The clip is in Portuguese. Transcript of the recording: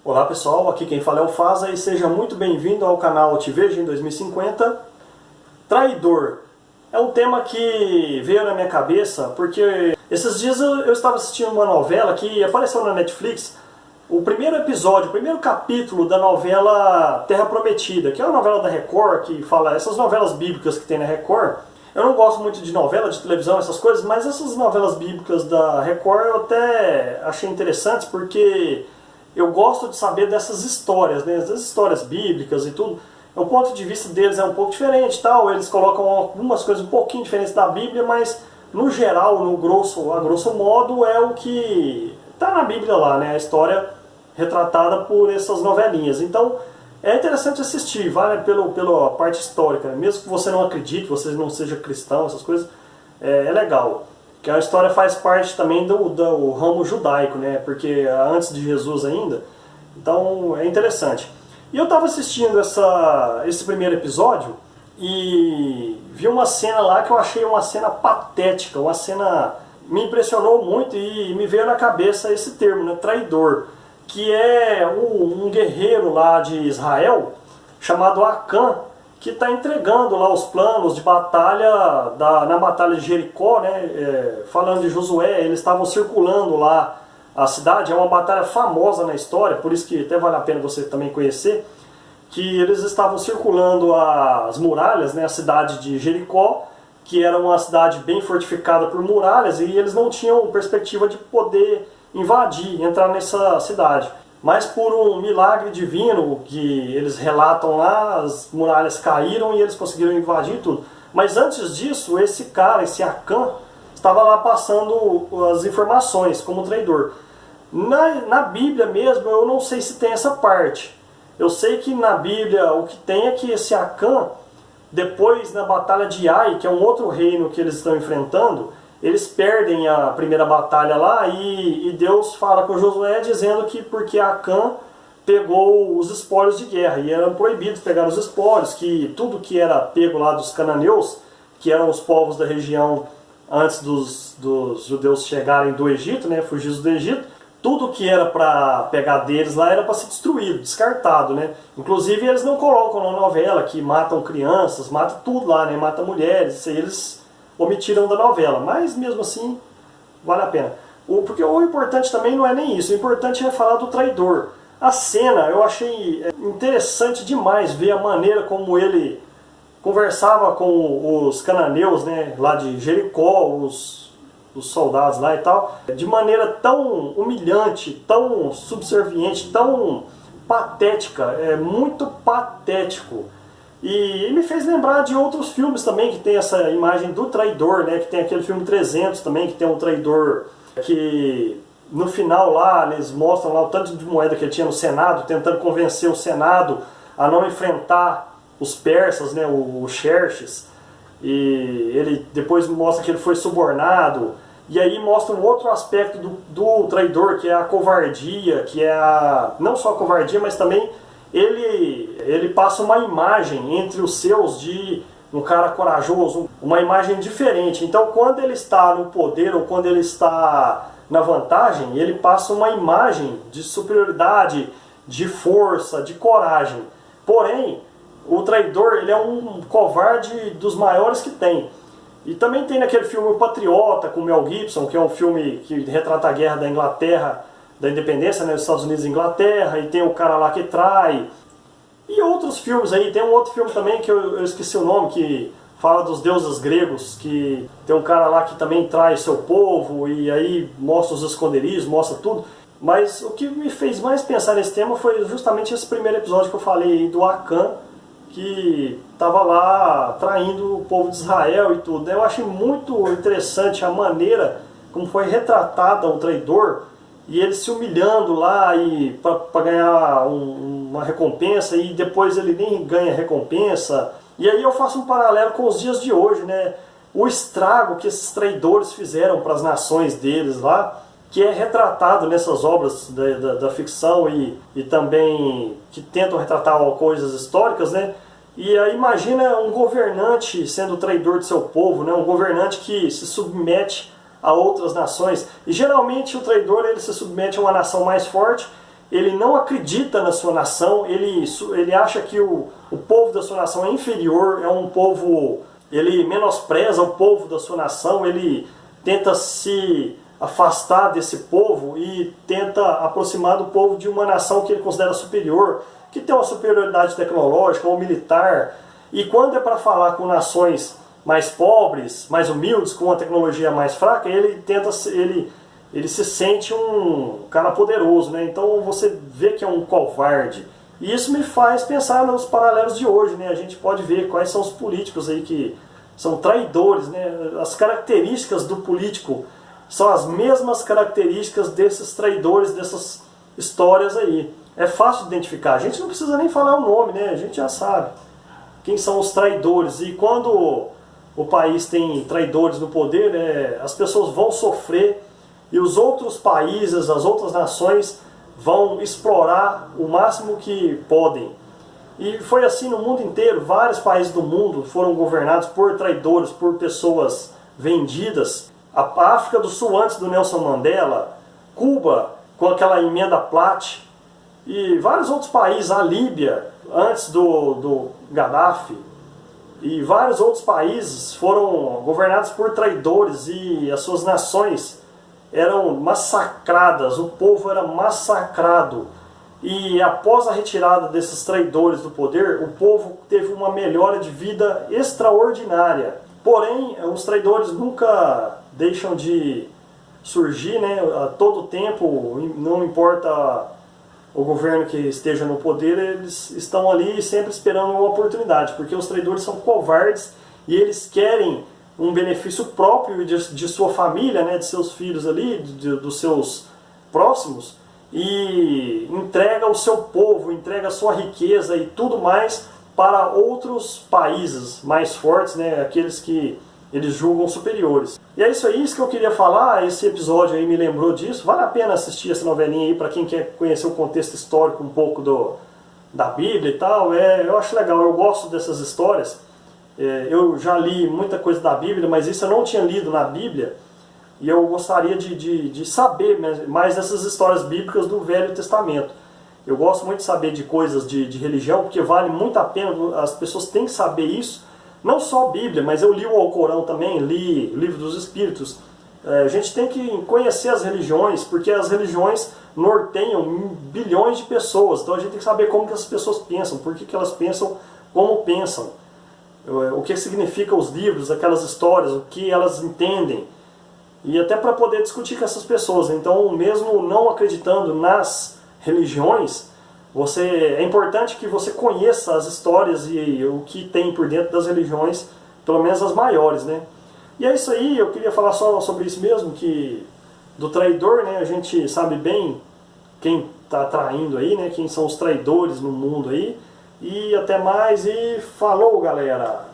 Olá pessoal, aqui quem fala é o Faza e seja muito bem-vindo ao canal Te Vejo em 2050. Traidor é um tema que veio na minha cabeça porque esses dias eu estava assistindo uma novela que apareceu na Netflix, o primeiro episódio, o primeiro capítulo da novela Terra Prometida, que é uma novela da Record que fala essas novelas bíblicas que tem na Record. Eu não gosto muito de novela, de televisão, essas coisas, mas essas novelas bíblicas da Record eu até achei interessantes porque eu gosto de saber dessas histórias, né? As histórias bíblicas e tudo. O ponto de vista deles é um pouco diferente, tal. Eles colocam algumas coisas um pouquinho diferentes da Bíblia, mas no geral, a grosso modo, é o que está na Bíblia lá, né? A história retratada por essas novelinhas. Então, é interessante assistir, vale pela parte histórica, mesmo que você não acredite, você não seja cristão, essas coisas, é legal. Que a história faz parte também do ramo judaico, né? Porque antes de Jesus ainda, então é interessante. E eu estava assistindo esse primeiro episódio e vi uma cena lá que eu achei uma cena patética, uma cena me impressionou muito e me veio na cabeça esse termo, né? Traidor, que é um guerreiro lá de Israel chamado Acã, que está entregando lá os planos de batalha na batalha de Jericó, né? Falando de Josué, eles estavam circulando lá a cidade, é uma batalha famosa na história, por isso que até vale a pena você também conhecer, que eles estavam circulando as muralhas, né? A cidade de Jericó, que era uma cidade bem fortificada por muralhas, e eles não tinham perspectiva de poder invadir, entrar nessa cidade. Mas por um milagre divino que eles relatam lá, as muralhas caíram e eles conseguiram invadir tudo. Mas antes disso, esse cara, esse Acã, estava lá passando as informações como traidor. Na Bíblia mesmo, eu não sei se tem essa parte. Eu sei que na Bíblia o que tem é que esse Acã, depois na batalha de Ai, que é um outro reino que eles estão enfrentando, eles perdem a primeira batalha lá e Deus fala com Josué dizendo que porque Acã pegou os espólios de guerra e eram proibidos pegar os espólios, que tudo que era pego lá dos cananeus, que eram os povos da região antes dos judeus chegarem do Egito, né, fugidos do Egito, tudo que era para pegar deles lá era para ser destruído, descartado, né? Inclusive eles não colocam na novela que matam crianças, matam tudo lá, né? Matam mulheres, isso aí eles omitiram da novela, mas mesmo assim vale a pena. Porque o importante também não é nem isso, o importante é falar do traidor. A cena eu achei interessante demais ver a maneira como ele conversava com os cananeus, né, lá de Jericó, os soldados lá e tal, de maneira tão humilhante, tão subserviente, tão patética, muito patético. E me fez lembrar de outros filmes também que tem essa imagem do traidor, né? Que tem aquele filme 300 também, que tem um traidor que no final lá eles mostram lá o tanto de moeda que ele tinha no Senado, tentando convencer o Senado a não enfrentar os persas, né? O Xerxes. E ele depois mostra que ele foi subornado. E aí mostra um outro aspecto do traidor, que é a covardia, que é não só a covardia, mas também ele passa uma imagem entre os seus de um cara corajoso, uma imagem diferente. Então quando ele está no poder ou quando ele está na vantagem, ele passa uma imagem de superioridade, de força, de coragem. Porém, o traidor ele é um covarde dos maiores que tem. E também tem naquele filme O Patriota, com Mel Gibson, que é um filme que retrata a guerra da Inglaterra, da independência, né, dos Estados Unidos e Inglaterra, e tem o cara lá que trai. E outros filmes aí, tem um outro filme também que eu esqueci o nome, que fala dos deuses gregos, que tem um cara lá que também trai seu povo, e aí mostra os esconderijos, mostra tudo. Mas o que me fez mais pensar nesse tema foi justamente esse primeiro episódio que eu falei aí, do Acã, que estava lá traindo o povo de Israel e tudo. Eu achei muito interessante a maneira como foi retratada o traidor, e ele se humilhando lá e para ganhar uma recompensa, e depois ele nem ganha recompensa. E aí eu faço um paralelo com os dias de hoje, né? O estrago que esses traidores fizeram para as nações deles lá, que é retratado nessas obras da ficção e também que tentam retratar coisas históricas, né? E aí imagina um governante sendo traidor de seu povo, né? Um governante que se submete a outras nações. E geralmente o traidor ele se submete a uma nação mais forte ele não acredita na sua nação, ele acha que o povo da sua nação é inferior, é um povo, ele menospreza o povo da sua nação, ele tenta se afastar desse povo e tenta aproximar do povo de uma nação que ele considera superior, que tem uma superioridade tecnológica ou militar. E quando é para falar com nações mais pobres, mais humildes, com uma tecnologia mais fraca, ele se sente um cara poderoso, né? Então você vê que é um covarde. E isso me faz pensar nos paralelos de hoje, né? A gente pode ver quais são os políticos aí que são traidores, né? As características do político são as mesmas características desses traidores, dessas histórias aí. É fácil de identificar. A gente não precisa nem falar o nome, né? A gente já sabe quem são os traidores. E quando o país tem traidores no poder, as pessoas vão sofrer e os outros países, as outras nações vão explorar o máximo que podem. E foi assim no mundo inteiro. Vários países do mundo foram governados por traidores, por pessoas vendidas. A África do Sul antes do Nelson Mandela, Cuba com aquela emenda Platt, e vários outros países, a Líbia antes do Gaddafi, e vários outros países foram governados por traidores e as suas nações eram massacradas, o povo era massacrado. E após a retirada desses traidores do poder, o povo teve uma melhora de vida extraordinária. Porém, os traidores nunca deixam de surgir, né? A todo tempo, não importa o governo que esteja no poder, eles estão ali sempre esperando uma oportunidade, porque os traidores são covardes e eles querem um benefício próprio de sua família, né, de seus filhos ali, dos seus próximos, e entrega o seu povo, entrega a sua riqueza e tudo mais para outros países mais fortes, né, aqueles que eles julgam superiores. E é isso que eu queria falar. Esse episódio aí me lembrou disso. Vale a pena assistir essa novelinha aí para quem quer conhecer o contexto histórico um pouco da Bíblia e tal. Eu acho legal, eu gosto dessas histórias. Eu já li muita coisa da Bíblia, mas isso eu não tinha lido na Bíblia. E eu gostaria de saber mais dessas histórias bíblicas do Velho Testamento. Eu gosto muito de saber de coisas de religião, porque vale muito a pena, as pessoas têm que saber isso. Não só a Bíblia, mas eu li o Alcorão também, li o Livro dos Espíritos. A gente tem que conhecer as religiões, porque as religiões norteiam bilhões de pessoas. Então a gente tem que saber como que as pessoas pensam, por que elas pensam como pensam. O que significam os livros, aquelas histórias, o que elas entendem. E até para poder discutir com essas pessoas. Então, mesmo não acreditando nas religiões, é importante que você conheça as histórias e o que tem por dentro das religiões, pelo menos as maiores, né? E é isso aí, eu queria falar só sobre isso mesmo, que do traidor, né, a gente sabe bem quem está traindo aí, né, quem são os traidores no mundo aí. E até mais e falou, galera!